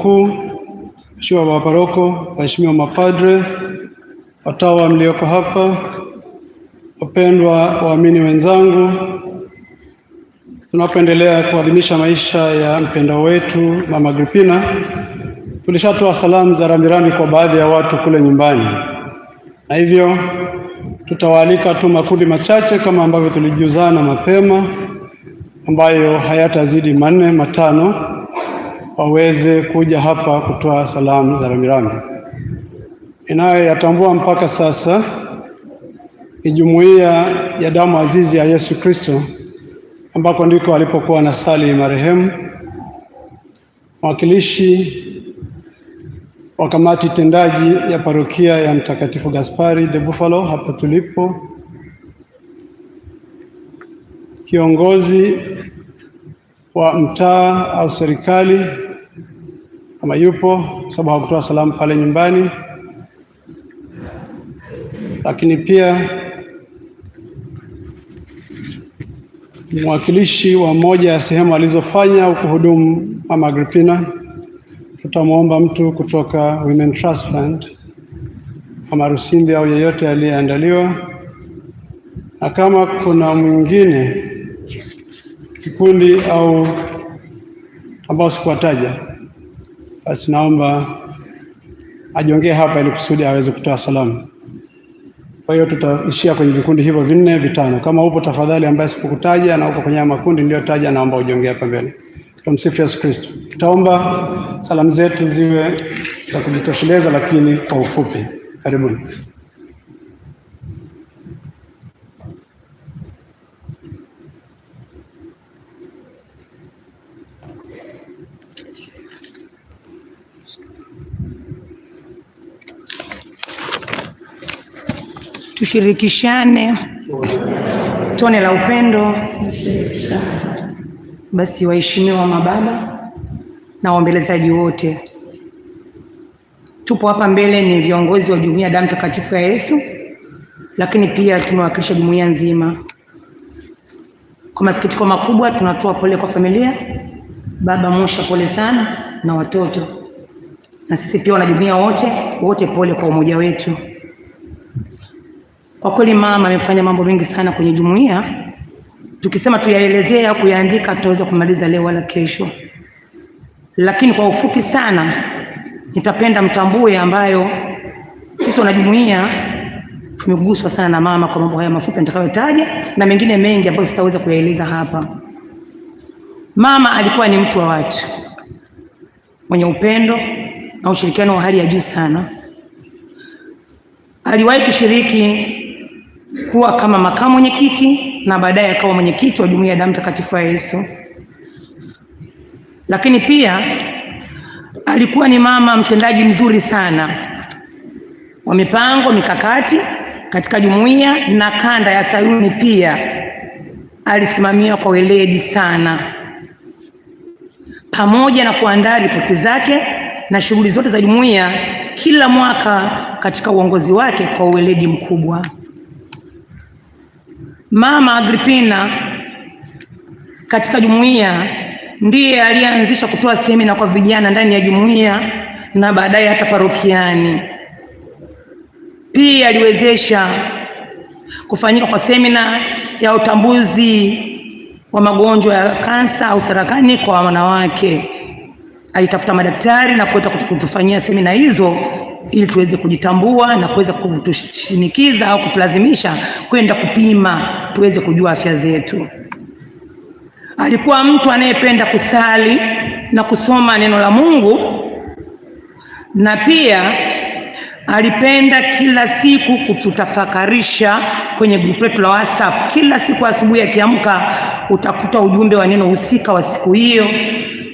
mkuu, Mheshimiwa Baba Paroko, waheshimiwa mapadre, watawa mlioko hapa, wapendwa waamini wenzangu, tunapoendelea kuadhimisha maisha ya mpendwa wetu Mama Agrippina, tulishatoa salamu za rambirambi kwa baadhi ya watu kule nyumbani, na hivyo tutawaalika tu makundi machache kama ambavyo tulijuzana mapema, ambayo hayatazidi 4 5 waweze kuja hapa kutoa salamu za rambirambi. Inayoyatambua mpaka sasa ni Jumuiya ya Damu Azizi ya Yesu Kristo, ambako ndiko alipokuwa na sali marehemu, mwakilishi wa kamati tendaji ya parokia ya Mtakatifu Gaspari de Buffalo hapa tulipo, kiongozi wa mtaa au serikali kama yupo, sababu hakutoa salamu pale nyumbani, lakini pia mwakilishi wa moja ya sehemu alizofanya ukuhudumu Mama Agrippina. Tutamwomba mtu kutoka Women Trust Fund kama Rusimbi au yeyote aliyeandaliwa, na kama kuna mwingine kikundi au ambao sikuwataja, basi naomba ajongee hapa ili kusudi aweze kutoa salamu. Kwa hiyo tutaishia kwenye vikundi hivyo 4 5. Kama upo tafadhali, ambaye sipokutaja na uko kwenye makundi niliyotaja, naomba ujongee hapa mbele. Tumsifu Yesu Kristo. Tutaomba salamu zetu ziwe za kujitosheleza, lakini kwa ufupi. Karibuni. Tushirikishane tone la upendo. Basi waheshimiwa mababa na waombelezaji wote, tupo hapa mbele ni viongozi wa Jumuiya ya Damu Takatifu ya Yesu, lakini pia tumewakilisha jumuiya nzima. Kwa masikitiko makubwa tunatoa pole kwa familia. Baba Musha, pole sana, na watoto, na sisi pia wanajumuiya wote pole kwa umoja wetu. Kwa kweli mama amefanya mambo mengi sana kwenye jumuiya. Tukisema tuyaelezea au kuyaandika tutaweza kumaliza leo wala kesho, lakini kwa ufupi sana nitapenda mtambue ambayo sisi wanajumuiya tumeguswa sana na mama kwa mambo haya mafupi nitakayotaja na mengine mengi ambayo sitaweza kuyaeleza hapa. Mama alikuwa ni mtu wa watu, mwenye upendo na ushirikiano wa hali ya juu sana. Aliwahi kushiriki kuwa kama makamu mwenyekiti na baadaye akawa mwenyekiti wa Jumuiya ya Damu Takatifu ya Yesu. Lakini pia alikuwa ni mama mtendaji mzuri sana wa mipango mikakati katika jumuiya na kanda ya Sayuni. Pia alisimamia kwa weledi sana, pamoja na kuandaa ripoti zake na shughuli zote za jumuiya kila mwaka katika uongozi wake kwa weledi mkubwa. Mama Agrippina katika jumuiya ndiye alianzisha kutoa semina kwa vijana ndani ya jumuiya na baadaye hata parokiani. Pia aliwezesha kufanyika kwa semina ya utambuzi wa magonjwa ya kansa au saratani kwa wanawake. Alitafuta madaktari na kuweza kutufanyia semina hizo ili tuweze kujitambua na kuweza kutushinikiza au kutulazimisha kwenda kupima tuweze kujua afya zetu. Alikuwa mtu anayependa kusali na kusoma neno la Mungu, na pia alipenda kila siku kututafakarisha kwenye grupu letu la WhatsApp. Kila siku asubuhi akiamka utakuta ujumbe wa neno husika wa siku hiyo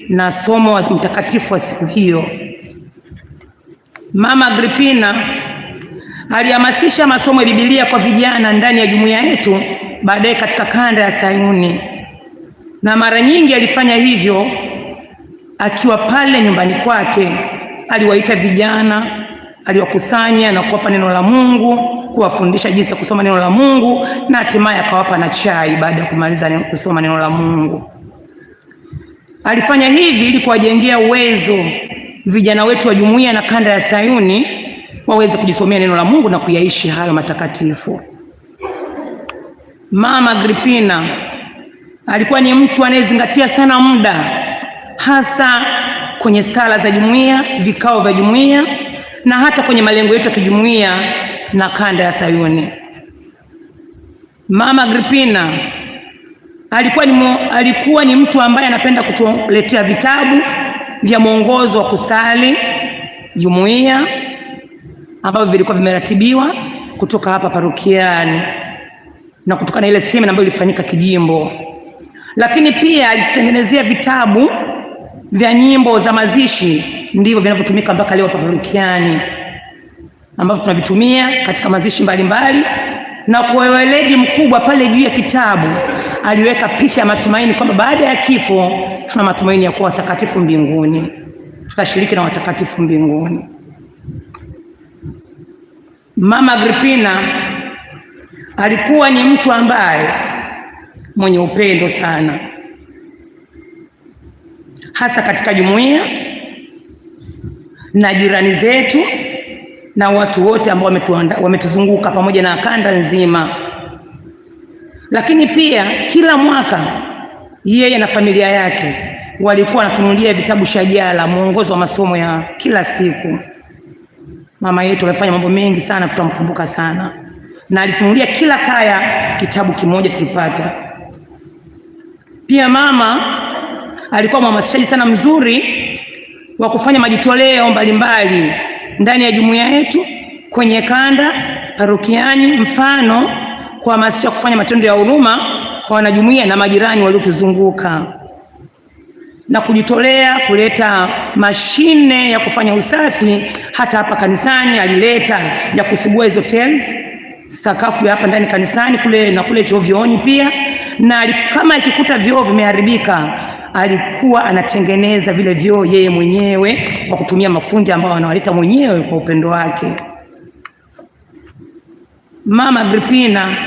na somo wa mtakatifu wa siku hiyo. Mama Agrippina alihamasisha masomo ya Biblia kwa vijana ndani ya jumuiya yetu, baadaye katika kanda ya Sayuni, na mara nyingi alifanya hivyo akiwa pale nyumbani kwake. Aliwaita vijana, aliwakusanya na kuwapa neno la Mungu, kuwafundisha jinsi ya kusoma neno la Mungu, na hatimaye akawapa na chai baada ya kumaliza kusoma neno la Mungu. Alifanya hivi ili kuwajengea uwezo vijana wetu wa jumuiya na kanda ya Sayuni waweze kujisomea neno la Mungu na kuyaishi hayo matakatifu. Mama Agripina alikuwa ni mtu anayezingatia sana muda, hasa kwenye sala za jumuiya, vikao vya jumuiya na hata kwenye malengo yetu ya kijumuiya na kanda ya Sayuni. Mama Agripina alikuwa ni mtu ambaye anapenda kutuletea vitabu vya mwongozo wa kusali jumuiya ambavyo vilikuwa vimeratibiwa kutoka hapa parokiani na kutoka na ile semina ambayo ilifanyika kijimbo. Lakini pia alitutengenezea vitabu vya nyimbo za mazishi, ndivyo vinavyotumika mpaka leo hapa parokiani, ambavyo tunavitumia katika mazishi mbalimbali. Na kwa weledi mkubwa pale juu ya kitabu aliweka picha ya matumaini kwamba baada ya kifo tuna matumaini ya kuwa watakatifu mbinguni, tutashiriki na watakatifu mbinguni. Mama Agripina alikuwa ni mtu ambaye mwenye upendo sana, hasa katika jumuiya na jirani zetu na watu wote ambao wametuzunguka pamoja na kanda nzima. Lakini pia kila mwaka yeye na familia yake walikuwa wanatunulia vitabu shajala, mwongozo wa masomo ya kila siku. Mama yetu alifanya mambo mengi sana, tutamkumbuka sana, na alitunulia kila kaya kitabu kimoja tulipata. Pia mama alikuwa mhamasishaji sana mzuri wa kufanya majitoleo mbalimbali ndani ya jumuiya yetu, kwenye kanda, parokiani, mfano kuhamasisha kufanya matendo ya huruma kwa wanajumuiya na majirani waliotuzunguka, na kujitolea kuleta mashine ya kufanya usafi. Hata hapa kanisani alileta ya kusugua hizo tiles, sakafu ya hapa ndani kanisani kule na kule chovyoni pia. Na kama ikikuta vyoo vimeharibika, alikuwa anatengeneza vile vyoo yeye mwenyewe kwa kutumia mafundi ambao anawaleta mwenyewe kwa upendo wake. Mama Agripina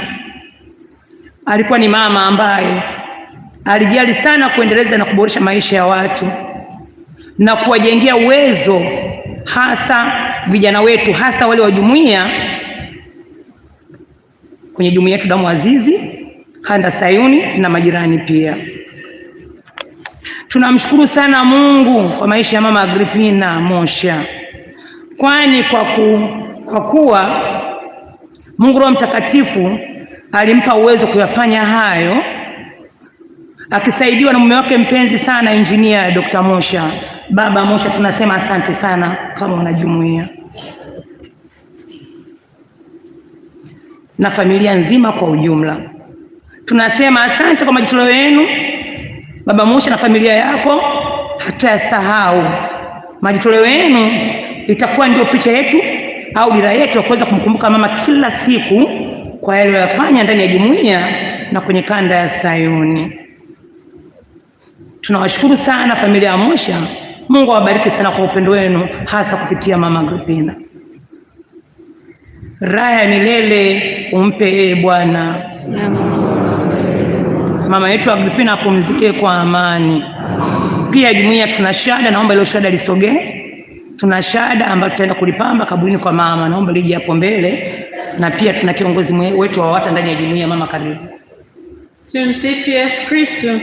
alikuwa ni mama ambaye alijali sana kuendeleza na kuboresha maisha ya watu na kuwajengea uwezo, hasa vijana wetu, hasa wale wa jumuiya kwenye jumuiya yetu Damu Azizi, kanda Sayuni na majirani pia. Tunamshukuru sana Mungu kwa maisha ya Mama Agripina Mosha, kwani kwa kuwa Mungu Roho Mtakatifu alimpa uwezo kuyafanya hayo, akisaidiwa na mume wake mpenzi sana Injinia Dr. Mosha. Baba Mosha, tunasema asante sana kama wanajumuiya na familia nzima kwa ujumla. Tunasema asante kwa majitoleo yenu Baba Mosha na familia yako, hatuyasahau. Majitoleo yenu itakuwa ndio picha yetu au dira yetu ya kuweza kumkumbuka mama kila siku kwa yale aliyofanya ndani ya jumuiya na kwenye kanda ya Sayuni. Tunawashukuru sana familia ya Mosha. Mungu awabariki sana kwa upendo wenu, hasa kupitia Mama Agripina. Raha ya milele umpe Bwana. Mama yetu Agripina apumzike kwa amani. Pia jumuiya tuna shada, naomba ile shada lisogee. Tuna shada ambayo tutaenda kulipamba kaburini kwa mama, naomba lije hapo mbele. Na pia tuna kiongozi wetu wa WAWATA ndani ya jumuiya. Mama, karibu. Tumsifu Yesu Kristo.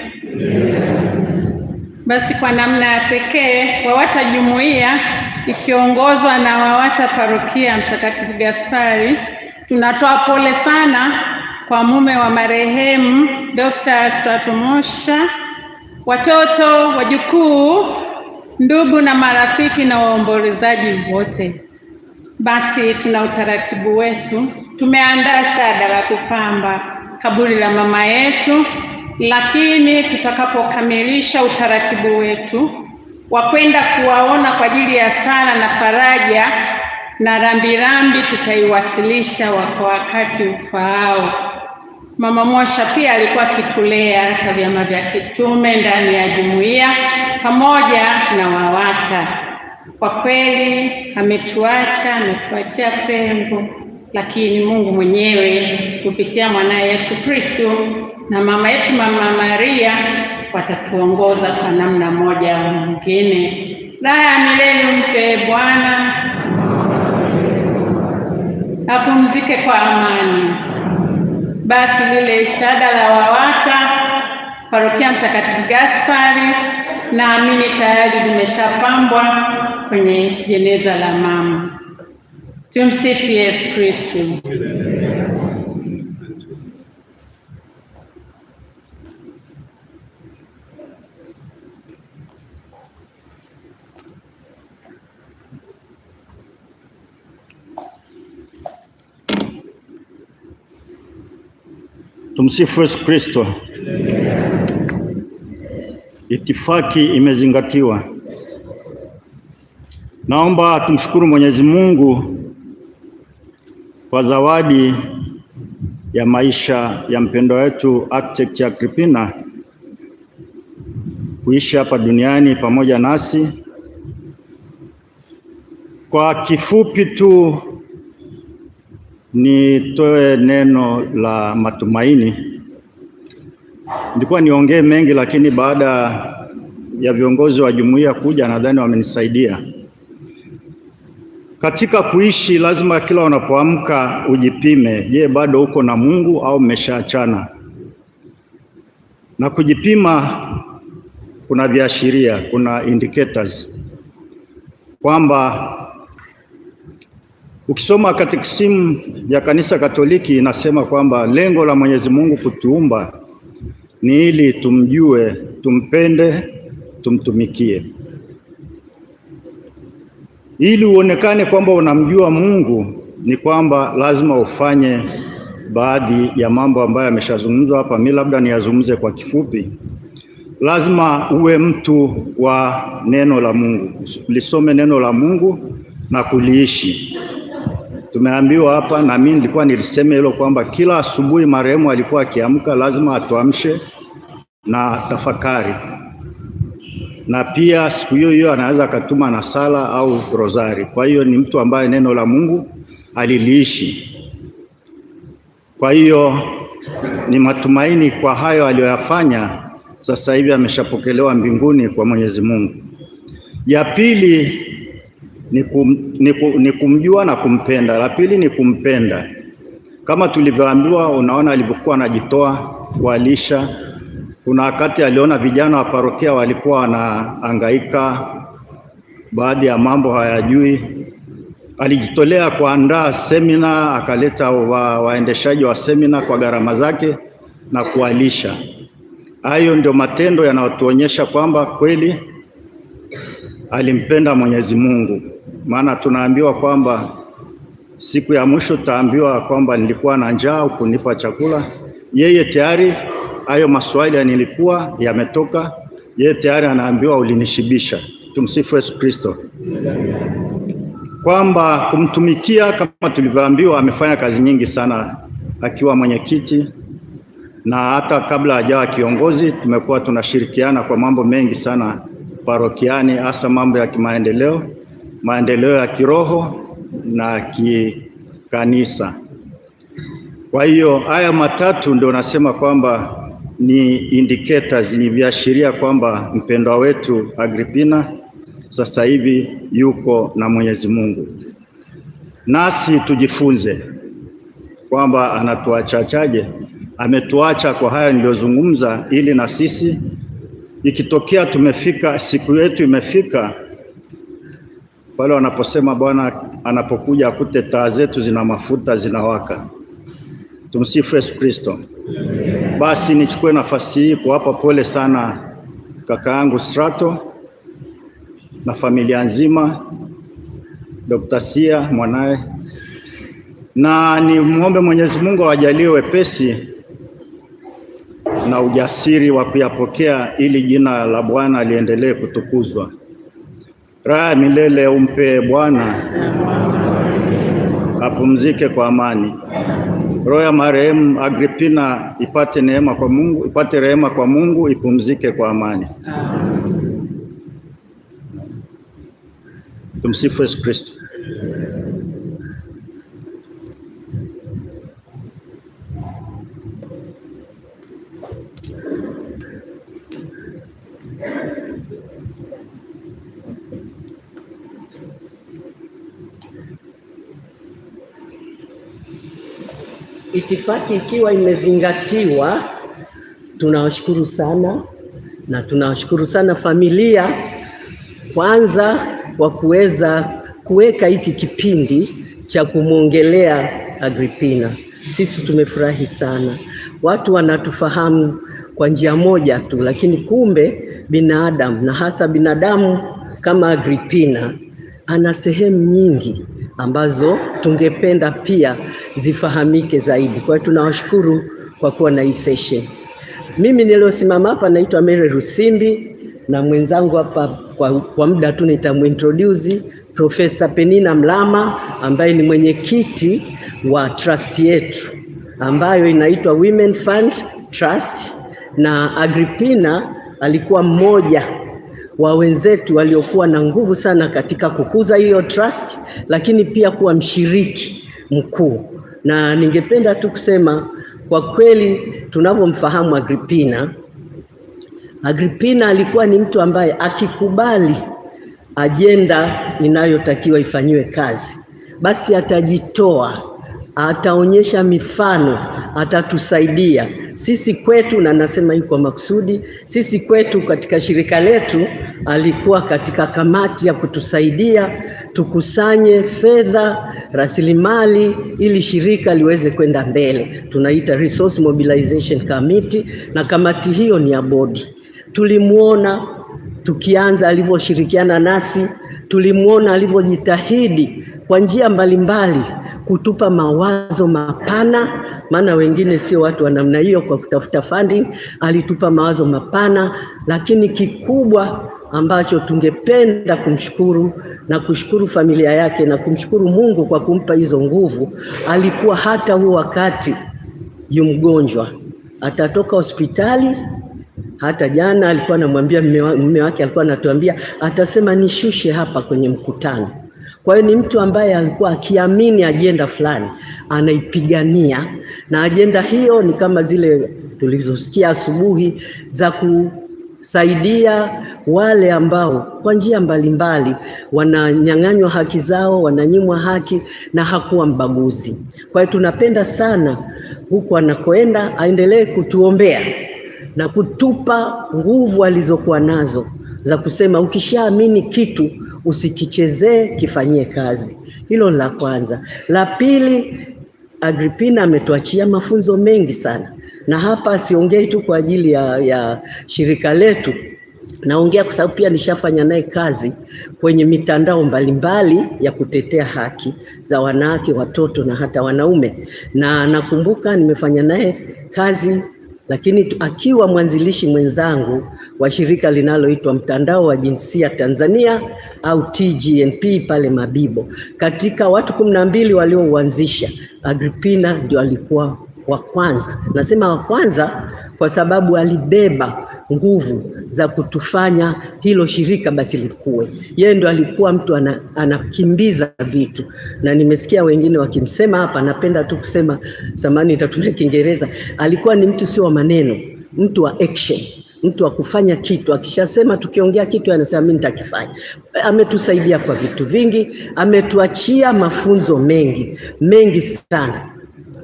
Basi kwa namna ya pekee WAWATA jumuiya ikiongozwa na WAWATA parokia Mtakatifu Gaspari, tunatoa pole sana kwa mume wa marehemu Dr. Strato Mosha, watoto, wajukuu, ndugu na marafiki na waombolezaji wote. Basi tuna utaratibu wetu, tumeandaa shada la kupamba kaburi la mama yetu, lakini tutakapokamilisha utaratibu wetu wa kwenda kuwaona kwa ajili ya sala na faraja na rambirambi, tutaiwasilisha kwa wakati ufaao. Mama Mosha pia alikuwa akitulea hata vyama vya kitume ndani ya jumuiya pamoja na WAWATA. Kwa kweli ametuachia pengo, lakini Mungu mwenyewe kupitia mwanae Yesu Kristo na mama yetu Mama Maria watatuongoza kwa namna moja au nyingine. Raha ya milele umpe Bwana, apumzike kwa amani. Basi lile shada la WAWATA Parokia Mtakatifu Gaspari naamini tayari limeshapambwa kwenye jeneza la mama. Tumsifu Yesu Kristo. Tumsifu Yesu Kristo. Itifaki imezingatiwa. Naomba tumshukuru Mwenyezi Mungu kwa zawadi ya maisha ya mpendwa wetu Architect Agrippina kuishi hapa duniani pamoja nasi. Kwa kifupi tu nitoe neno la matumaini. Nilikuwa niongee mengi, lakini baada ya viongozi wa jumuiya kuja nadhani wamenisaidia. Katika kuishi lazima kila unapoamka ujipime, je, bado uko na Mungu au umeshaachana? Na kujipima kuna viashiria, kuna indicators kwamba ukisoma katekisimu ya Kanisa Katoliki inasema kwamba lengo la Mwenyezi Mungu kutuumba ni ili tumjue, tumpende, tumtumikie. Ili uonekane kwamba unamjua Mungu ni kwamba lazima ufanye baadhi ya mambo ambayo yameshazungumzwa hapa. Mimi labda niyazungumze kwa kifupi. Lazima uwe mtu wa neno la Mungu, lisome neno la Mungu na kuliishi. Tumeambiwa hapa, na mimi nilikuwa nilisema hilo, kwamba kila asubuhi marehemu alikuwa akiamka lazima atuamshe na tafakari, na pia siku hiyo hiyo anaweza akatuma na sala au rozari. Kwa hiyo ni mtu ambaye neno la Mungu aliliishi. Kwa hiyo ni matumaini kwa hayo aliyoyafanya, sasa hivi ameshapokelewa mbinguni kwa Mwenyezi Mungu. Ya pili ni kumjua na kumpenda. La pili ni kumpenda. Kama tulivyoambiwa, unaona alivyokuwa anajitoa kualisha. Kuna wakati aliona vijana wa parokia walikuwa wanahangaika, baadhi ya mambo hayajui. Alijitolea kuandaa semina, akaleta waendeshaji wa semina kwa gharama zake na kualisha. Hayo ndio matendo yanayotuonyesha kwamba kweli alimpenda Mwenyezi Mungu. Maana tunaambiwa kwamba siku ya mwisho tutaambiwa kwamba nilikuwa na njaa ukunipa chakula. Yeye tayari hayo maswali ya nilikuwa yametoka, yeye tayari anaambiwa ulinishibisha. Tumsifu Yesu Kristo. Kwamba kumtumikia, kama tulivyoambiwa, amefanya kazi nyingi sana akiwa mwenyekiti, na hata kabla hajawa kiongozi tumekuwa tunashirikiana kwa mambo mengi sana parokiani, hasa mambo ya kimaendeleo, maendeleo ya kiroho na kikanisa. Kwa hiyo haya matatu ndio nasema kwamba ni indicators, ni viashiria kwamba mpendwa wetu Agrippina sasa hivi yuko na Mwenyezi Mungu. Nasi tujifunze kwamba anatuachaje. Ametuacha kwa haya niliyozungumza, ili na sisi ikitokea tumefika, siku yetu imefika, pale wanaposema Bwana anapokuja akute taa zetu zina mafuta zinawaka. Tumsifu Yesu Kristo. Basi nichukue nafasi hii kuwapa pole sana kaka yangu Strato na familia nzima, Dr. Sia mwanae, na ni muombe Mwenyezi Mungu awajalie wepesi na ujasiri wa kuyapokea ili jina la Bwana liendelee kutukuzwa. Raha milele umpe Bwana, apumzike kwa amani. Roho ya marehemu Agrippina ipate neema kwa Mungu, ipate rehema kwa Mungu, ipumzike kwa amani. Tumsifu Yesu Kristo. itifaki ikiwa imezingatiwa, tunawashukuru sana, na tunawashukuru sana familia kwanza kwa kuweza kuweka hiki kipindi cha kumwongelea Agrippina. Sisi tumefurahi sana. Watu wanatufahamu kwa njia moja tu, lakini kumbe binadamu, na hasa binadamu kama Agrippina, ana sehemu nyingi ambazo tungependa pia zifahamike zaidi. Kwa hiyo tunawashukuru kwa kuwa na hii session. Mimi niliosimama hapa naitwa Mary Rusimbi, na mwenzangu hapa kwa muda tu nitamuintroduce Profesa Penina Mlama ambaye ni mwenyekiti wa trust yetu ambayo inaitwa Women Fund Trust, na Agrippina alikuwa mmoja wa wenzetu waliokuwa na nguvu sana katika kukuza hiyo trust, lakini pia kuwa mshiriki mkuu. Na ningependa tu kusema kwa kweli tunavyomfahamu Agrippina alikuwa ni mtu ambaye akikubali ajenda inayotakiwa ifanyiwe kazi, basi atajitoa, ataonyesha mifano, atatusaidia sisi kwetu, na nasema hii kwa makusudi. Sisi kwetu katika shirika letu alikuwa katika kamati ya kutusaidia tukusanye fedha, rasilimali ili shirika liweze kwenda mbele. Tunaita Resource Mobilization Committee, na kamati hiyo ni ya bodi. Tulimuona tukianza alivyoshirikiana nasi, tulimuona alivyojitahidi kwa njia mbalimbali kutupa mawazo mapana, maana wengine sio watu wa namna hiyo kwa kutafuta funding. Alitupa mawazo mapana, lakini kikubwa ambacho tungependa kumshukuru na kushukuru familia yake na kumshukuru Mungu kwa kumpa hizo nguvu, alikuwa hata huo wakati mgonjwa atatoka hospitali. Hata jana alikuwa anamwambia mume wake, alikuwa anatuambia atasema nishushe hapa kwenye mkutano. Kwa hiyo ni mtu ambaye alikuwa akiamini ajenda fulani anaipigania, na ajenda hiyo ni kama zile tulizosikia asubuhi za kusaidia wale ambao kwa njia mbalimbali wananyang'anywa haki zao, wananyimwa haki, na hakuwa mbaguzi. Kwa hiyo tunapenda sana huko anakoenda aendelee kutuombea na kutupa nguvu alizokuwa nazo za kusema ukishaamini kitu usikichezee, kifanyie kazi. Hilo la kwanza. La pili, Agrippina ametuachia mafunzo mengi sana, na hapa siongei tu kwa ajili ya shirika letu, naongea kwa sababu pia nishafanya naye kazi kwenye mitandao mbalimbali ya kutetea haki za wanawake, watoto na hata wanaume, na nakumbuka nimefanya naye kazi, lakini akiwa mwanzilishi mwenzangu wa shirika linaloitwa Mtandao wa Jinsia Tanzania au TGNP pale Mabibo. Katika watu 12 waliouanzisha, Agrippina ndio alikuwa wa kwanza. Nasema wa kwanza kwa sababu alibeba nguvu za kutufanya hilo shirika basi likue. Yeye ndo alikuwa mtu anakimbiza vitu, na nimesikia wengine wakimsema hapa. Napenda tu kusema, samani nitatumia Kiingereza, alikuwa ni mtu sio wa maneno, mtu wa action, mtu wa kufanya kitu. Akishasema tukiongea kitu anasema mimi nitakifanya. Ametusaidia kwa vitu vingi, ametuachia mafunzo mengi sana.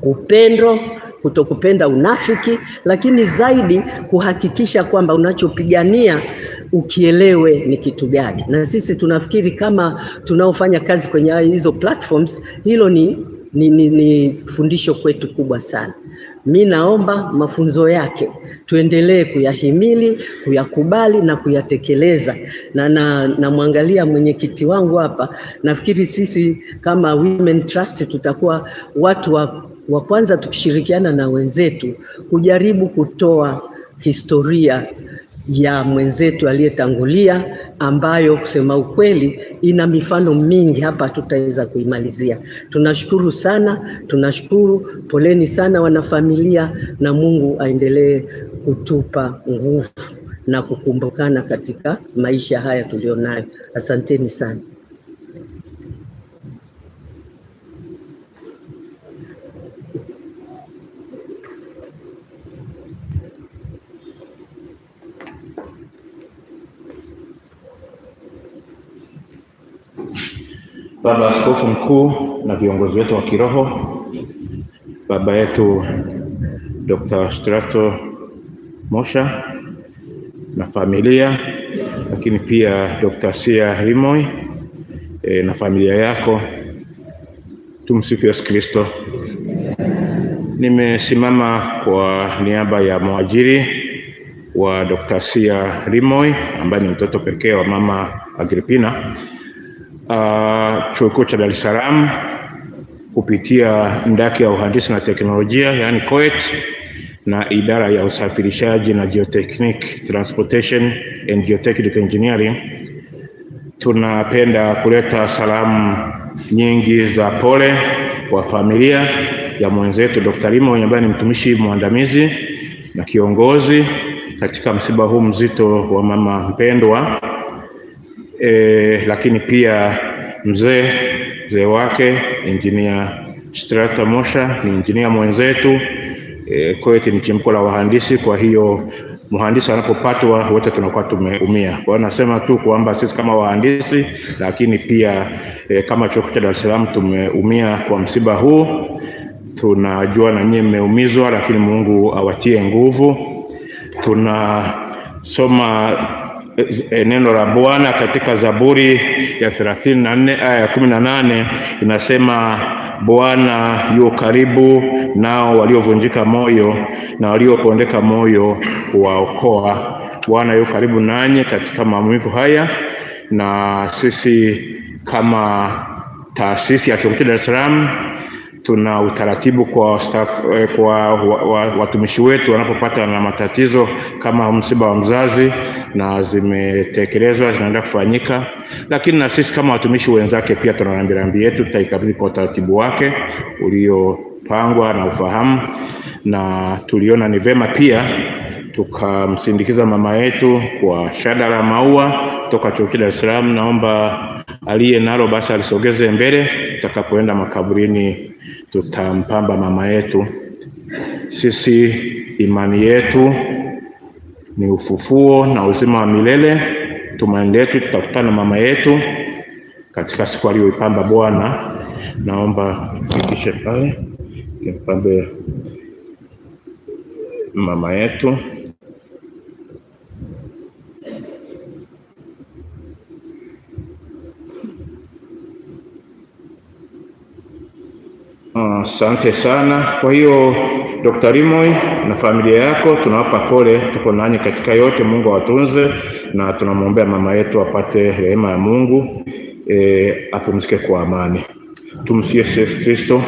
Upendo, kutokupenda unafiki, lakini zaidi kuhakikisha kwamba unachopigania ukielewe ni kitu gani. Na sisi tunafikiri kama tunaofanya kazi kwenye hizo platforms, hilo ni fundisho kwetu kubwa sana. Mimi naomba mafunzo yake tuendelee kuyahimili, kuyakubali na kuyatekeleza. Na muangalia mwenyekiti wangu hapa, nafikiri sisi kama Women Trust tutakuwa watu wa kwanza tukishirikiana na wenzetu kujaribu kutoa historia ya mwenzetu aliyetangulia, ambayo kusema ukweli ina mifano mingi, hapa tutaweza kuimalizia. Tunashukuru sana, tunashukuru. Poleni sana wanafamilia, na Mungu aendelee kutupa nguvu na kukumbukana katika maisha haya tulionayo. Asanteni sana. Baba Askofu Mkuu na viongozi wetu wa kiroho, baba yetu Dr. Strato Mosha na familia, lakini pia Dr. Sia Rimoy na familia yako. Tumsifu Yesu Kristo. Nimesimama kwa niaba ya mwajiri wa Dr. Sia Rimoy ambaye ni mtoto pekee wa mama Agrippina, Chuo Kikuu cha Dar es Salaam kupitia ndaki ya uhandisi na teknolojia yani COET na idara ya usafirishaji na geotechnic transportation and geotechnical engineering. Tunapenda kuleta salamu nyingi za pole kwa familia ya mwenzetu Dr. Rimoy ambaye ni mtumishi mwandamizi na kiongozi katika msiba huu mzito wa mama mpendwa. Lakini pia mzee wake Engineer Strato Mosha ni engineer mwenzetu. COET ni chimbuko la wahandisi, kwa hiyo mhandisi anapopatwa wote tunakuwa tumeumia. Kwa hiyo nasema tu kwamba sisi kama wahandisi, lakini pia kama Chuo cha Dar es Salaam tumeumia kwa msiba huu. Tunajua na nyinyi mmeumizwa, lakini Mungu awatie nguvu. Tunasoma neno la Bwana katika Zaburi ya 34 aya ya 18, inasema Bwana yu karibu nao waliovunjika moyo na waliopondeka moyo huwaokoa. Bwana yu karibu nanyi katika maumivu haya, na sisi kama taasisi ya Chuo cha Dar es Salaam tuna utaratibu kwa staff, kwa watumishi wetu wanapopata na matatizo kama msiba wa mzazi, na zimetekelezwa, zinaenda kufanyika. Lakini na sisi kama watumishi wenzake pia tuna rambirambi yetu, tutaikabidhi kwa utaratibu wake uliopangwa na ufahamu. Na tuliona ni vema pia tukamsindikiza mama yetu kwa shada la maua kutoka Chuo cha Dar es Salaam. Naomba aliye nalo basi alisogeze mbele, tutakapoenda makaburini tutampamba mama yetu. Sisi imani yetu ni ufufuo na uzima wa milele. Tumaini letu tutakutana mama yetu katika siku aliyoipamba Bwana. Naomba fikishe pale nimpambe mama yetu. Asante sana. Kwa hiyo Dr. Rimoy na familia yako tunawapa pole, tuko nanyi katika yote. Mungu awatunze, na tunamwombea mama yetu apate rehema ya Mungu, apumzike kwa amani. Tumsifu Yesu Kristo.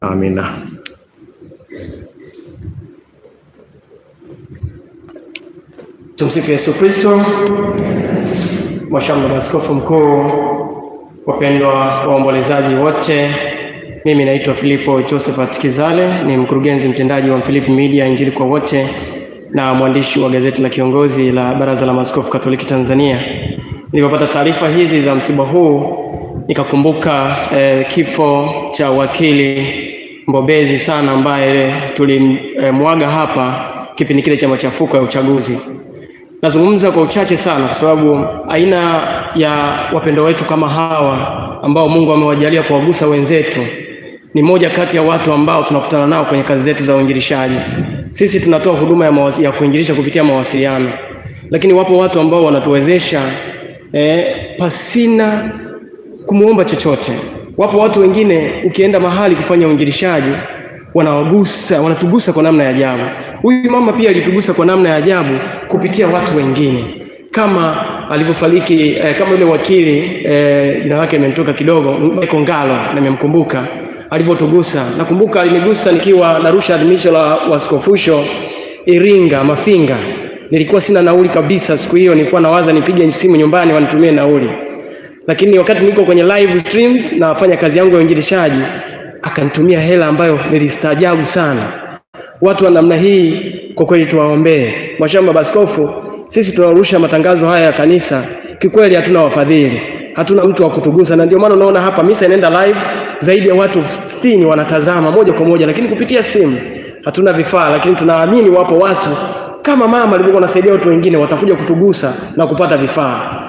Amina. Tumsifu Yesu Kristo. Mhashamu Askofu Mkuu, wapendwa waombolezaji wote, mimi naitwa Filipo Josephat Kizale, ni mkurugenzi mtendaji wa Philip Media Injili kwa Wote na mwandishi wa gazeti la Kiongozi la Baraza la Maaskofu Katoliki Tanzania. Nilipopata taarifa hizi za msiba huu nikakumbuka kifo cha wakili mbobezi sana ambaye tulimwaga hapa kipindi kile cha machafuko ya uchaguzi. Nazungumza kwa uchache sana kwa sababu aina ya wapendwa wetu kama hawa ambao Mungu amewajalia kuwagusa wenzetu ni moja kati ya watu ambao tunakutana nao kwenye kazi zetu za uinjilishaji. Sisi tunatoa huduma ya kuinjilisha kupitia mawasiliano, lakini wapo watu ambao wanatuwezesha pasina kumuomba chochote. Wapo watu wengine ukienda mahali kufanya uinjilishaji wanatugusa kwa namna ya ajabu. Huyu mama pia alitugusa kwa namna ya ajabu kupitia watu wengine, kama alivyofariki kama yule wakili jina lake limetoka kidogo, Michael Ngalo, na nimemkumbuka alivyotugusa. Nakumbuka alinigusa nikiwa narusha adhimisho la waskofusho Iringa Mafinga. Nilikuwa sina nauli kabisa siku hiyo, nilikuwa nawaza nipige simu nyumbani wanitumie nauli, lakini wakati niko kwenye live streams na nafanya kazi yangu ya uinjilishaji akanitumia hela ambayo nilistaajabu sana. Watu wa namna hii kwa kweli tuwaombee. Mhashamu Baba Askofu, sisi tunarusha matangazo haya ya kanisa, kikweli hatuna wafadhili, hatuna mtu wa kutugusa, na ndio maana unaona hapa misa inaenda live, zaidi ya watu 60 wanatazama moja kwa moja, lakini kupitia simu. Hatuna vifaa, lakini tunaamini wapo watu kama mama alivyokuwa anasaidia watu wengine watakuja kutugusa na kupata vifaa.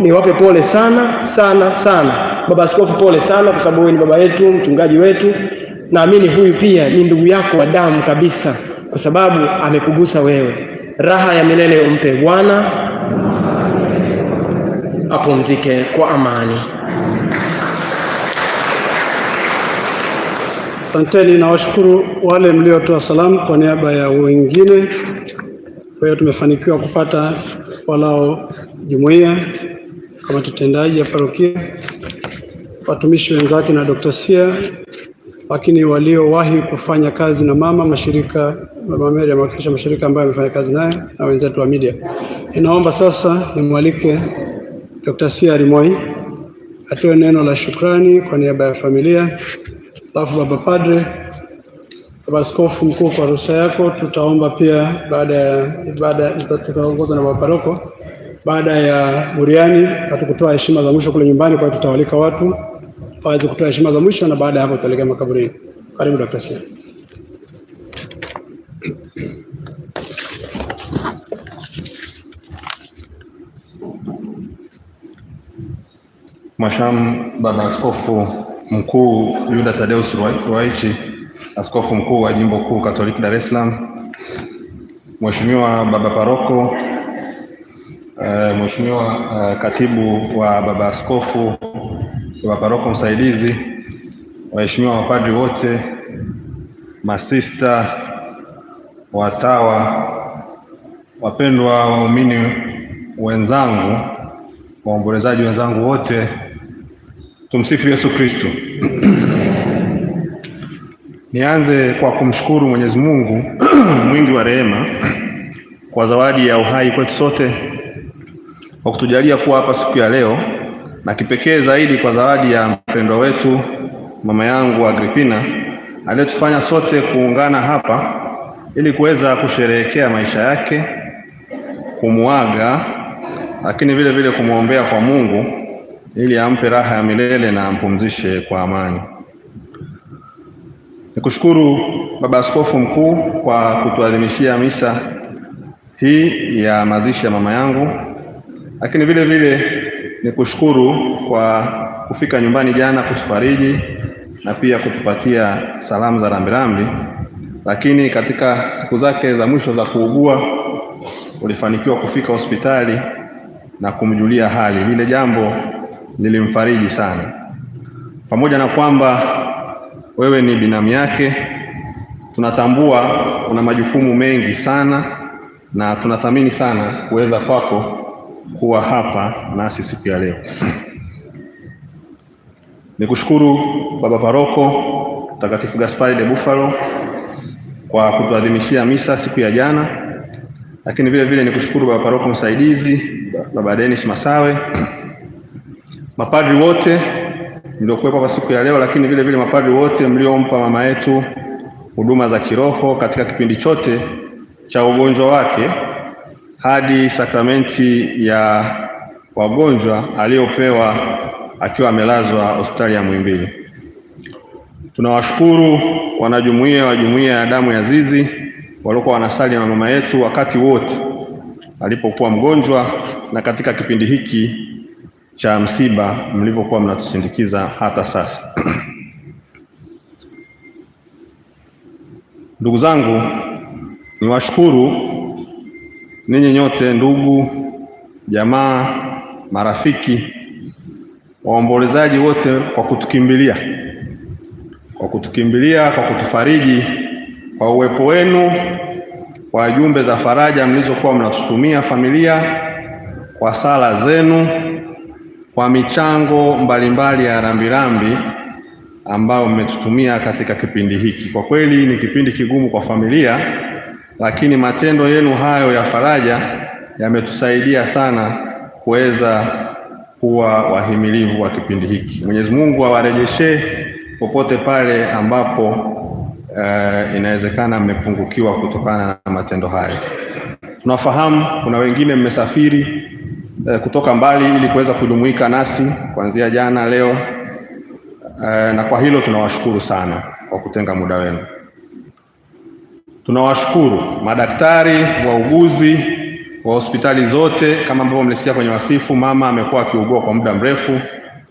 Niwape pole sana sana sana. Baba Askofu, pole sana kwa sababu wewe ni baba yetu, mchungaji wetu, naamini huyu pia ni ndugu yako wa damu kabisa, kwa sababu amekugusa wewe. Raha ya milele umpe Bwana, apumzike kwa amani. Asanteni na washukuru wale mliotoa salamu kwa niaba ya wengine. Kwa hiyo tumefanikiwa kupata walao jumuiya, kamati tendaji ya parokia, watumishi wenzake na Dr. Sia, lakini waliowahi kufanya kazi na mama, mashirika, Mama Mary amewakilisha mashirika ambayo amefanya kazi naye na wenzetu wa media. Ninaomba sasa nimwalike Dr. Sia Rimoi atoe neno la shukrani kwa niaba ya familia. Alafu Baba Padre, Baba Askofu Mkuu, kwa ruhusa yako tutaomba pia baada ya ibada, tutaongozwa na Baba Paroko. Baada ya buriani hatukutoa heshima za mwisho kule nyumbani, kwa hiyo tutawalika watu waweze kutoa heshima za mwisho na baada ya hapo tutaelekea makaburini. Karibu Dr. Sia. Mhashamu Baba Askofu Mkuu Yuda Tadeus Ruwaichi, Askofu Mkuu wa Jimbo Kuu Katoliki Dar es Salaam, Mheshimiwa Baba Paroko, Mheshimiwa Katibu wa Baba Askofu, Baba Paroko Msaidizi, waheshimiwa mapadri wote, masista, watawa, wapendwa waumini wenzangu, waombolezaji wenzangu wote, tumsifu Yesu Kristo. Nianze kwa kumshukuru Mwenyezi Mungu mwingi wa rehema kwa zawadi ya uhai kwetu sote, kwa kutujalia kuwa hapa siku ya leo, na kipekee zaidi kwa zawadi ya mpendwa wetu mama yangu Agripina aliyetufanya sote kuungana hapa ili kuweza kusherehekea maisha yake, kumuaga, lakini vile vile kumwombea kwa Mungu ili ampe raha ya milele na ampumzishe kwa amani. Nikushukuru Baba Askofu Mkuu kwa kutuadhimishia misa hii ya mazishi ya mama yangu, lakini vile vile nikushukuru kwa kufika nyumbani jana kutufariji na pia kutupatia salamu za rambirambi, lakini katika siku zake za mwisho za kuugua ulifanikiwa kufika hospitali na kumjulia hali. Lile jambo lilimfariji sana. Pamoja na kwamba wewe ni binamu yake, tunatambua una majukumu mengi sana na tunathamini sana kuweza kwako kuwa hapa nasi siku ya leo. Nikushukuru Baba Paroko Mtakatifu Gaspari de Bufalo kwa kutuadhimishia misa siku ya jana, lakini vile vile nikushukuru Baba Paroko Msaidizi Baba Dennis Masawe, mapadri wote mliokuwepo hapa siku ya leo, lakini vile vile mapadri wote mliompa mama yetu huduma za kiroho katika kipindi chote cha ugonjwa wake hadi sakramenti ya wagonjwa aliyopewa akiwa amelazwa hospitali ya Muhimbili. Tunawashukuru wanajumuiya wa Jumuiya ya Damu ya Azizi waliokuwa wanasali na mama yetu wakati wote alipokuwa mgonjwa na katika kipindi hiki cha msiba mlivyokuwa mnatusindikiza hata sasa. Ndugu zangu, niwashukuru ninyi nyote, ndugu, jamaa, marafiki, waombolezaji wote kwa kutukimbilia, kwa kutufariji, kwa uwepo wenu, kwa jumbe za faraja mlizokuwa mnatutumia familia, kwa sala zenu, kwa michango mbalimbali ya rambirambi ambao mmetutumia katika kipindi hiki. Kwa kweli ni kipindi kigumu kwa familia, lakini matendo yenu hayo ya faraja yametusaidia sana kuweza kuwa wahimilivu wa kipindi hiki. Mwenyezi Mungu awarejeshe popote pale ambapo inawezekana mmepungukiwa kutokana na matendo hayo. Tunafahamu kuna wengine mmesafiri kutoka mbali ili kuweza kujumuika nasi kuanzia jana, leo, na kwa hilo tunawashukuru sana kwa kutenga muda wenu. Tunawashukuru madaktari, wauguzi wa hospitali zote. Kama ambavyo mlisikia kwenye wasifu, mama amekuwa akiugua kwa muda mrefu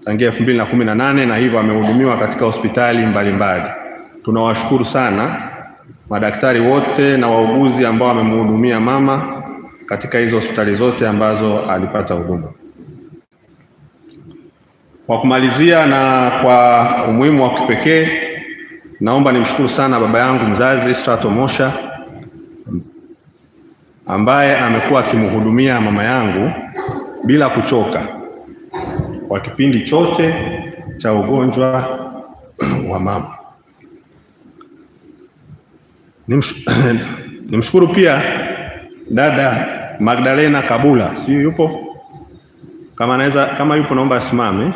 tangia 2018 na hivyo amehudumiwa katika hospitali mbalimbali. tunawashukuru sana madaktari wote na wauguzi ambao wamemhudumia mama katika hizo hospitali zote ambazo alipata huduma. Kwa kumalizia na kwa umuhimu wa kipekee, naomba nimshukuru sana baba yangu mzazi Strato Mosha ambaye amekuwa akimhudumia mama yangu bila kuchoka kwa kipindi chote cha ugonjwa wa mama. Nimshukuru pia dada Magdalena Kabula, si yupo? Kama yupo naomba asimame.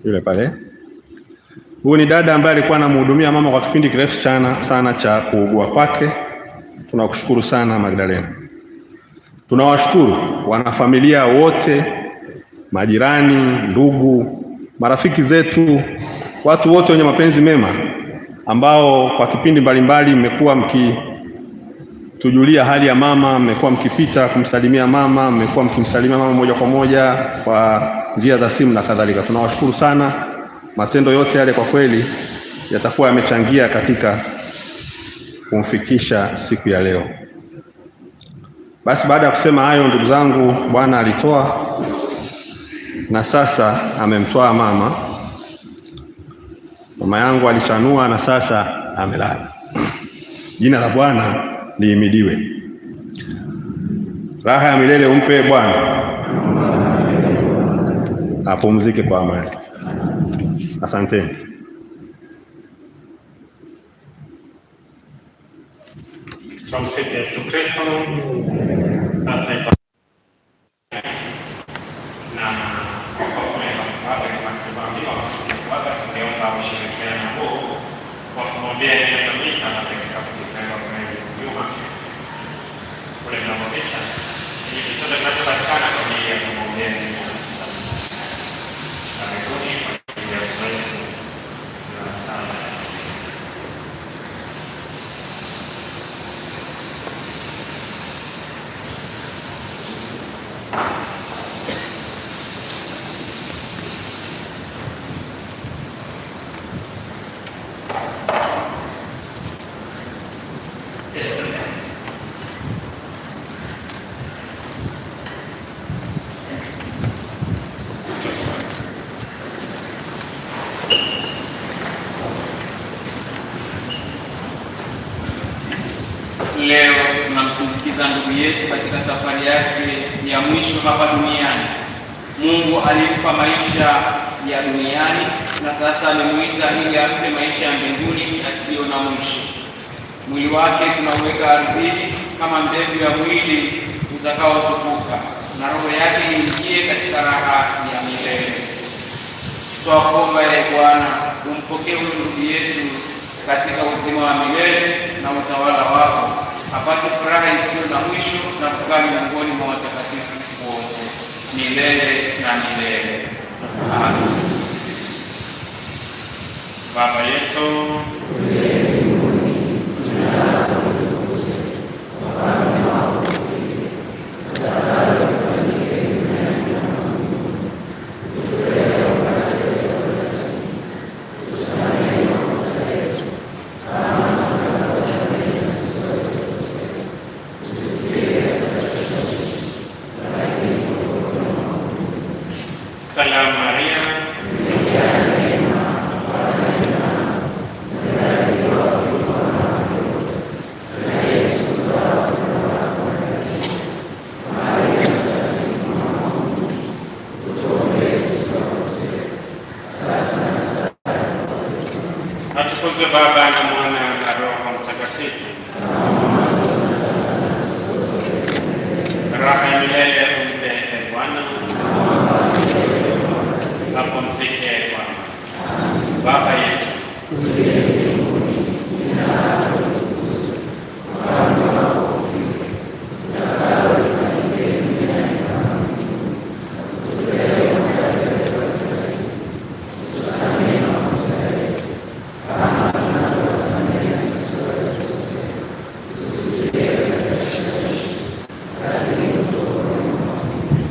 Yule pale. Huyu ni dada ambaye alikuwa anamhudumia mama kwa kipindi kirefu sana cha kuugua kwake. Tunakushukuru sana Magdalena. Tunawashukuru wanafamilia wote, majirani, ndugu, marafiki zetu, watu wote wenye mapenzi mema ambao kwa kipindi mbalimbali mmekuwa mkitujulia hali ya mama, mmekuwa mkipita kumsalimia mama, mmekuwa mkimsalimia mama moja kwa moja kwa njia za simu na kadhalika. Tunawashukuru sana. Matendo yote yale kwa kweli yatakuwa yamechangia katika kumfikisha siku ya leo. Basi baada ya kusema hayo, ndugu zangu, Bwana alitoa na sasa amemtoa mama. Mama yangu alichanua na sasa amelala. Jina la Bwana lihimidiwe. Raha ya milele umpe Bwana, apumzike kwa amani. Asanteni. Tumsifu Yesu Kristo. Sasa tungeomba ushirikiano huu kwa kumwombea Yesu Misa na katika kujitenga kwa nyuma kule tunapoficha ili kitendo kinachopatikana kwa ajili ya kumwombea Yesu na mbinguni kwa ajili ya uzoefu na sana. Leo tunamsindikiza ndugu yetu katika safari yake ya mwisho hapa duniani. Mungu alimpa maisha ya duniani na sasa amemuita ili ampe maisha ya mbinguni yasiyo na mwisho. Mwili wake tunauweka ardhini kama mbegu ya mwili utakaotukuka, na roho yake iingie katika raha ya milele. Twakuomba ee Bwana, umpokee huyu ndugu yetu katika uzima wa milele na utawala wako, apate furaha isiyo na mwisho na kukaa miongoni mwa watakatifu wote milele na milele. Amen. Baba yetu Salamu Maria, atukuzwe Baba na Mwana na Roho Mtakatifu. Raha ya milele umpe ee Bwana, apumzike Bwana. Baba yetu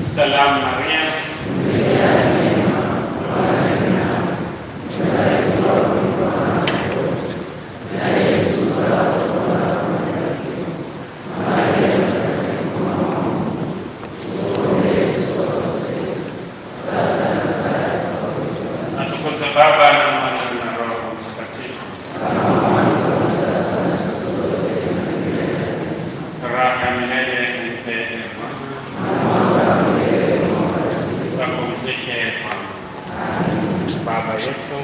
Salamu Maria, Baba na Mwana na Roho Mtakatifu. Raha milele mpe Bwana, apumzike Bwana. Baba yetu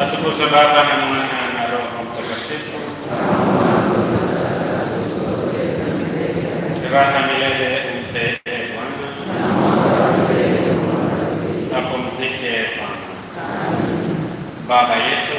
atukuzwe Baba na Mwana na Roho Mtakatifu. Raha milele mpe Bwana, apumzike Bwana. Baba yetu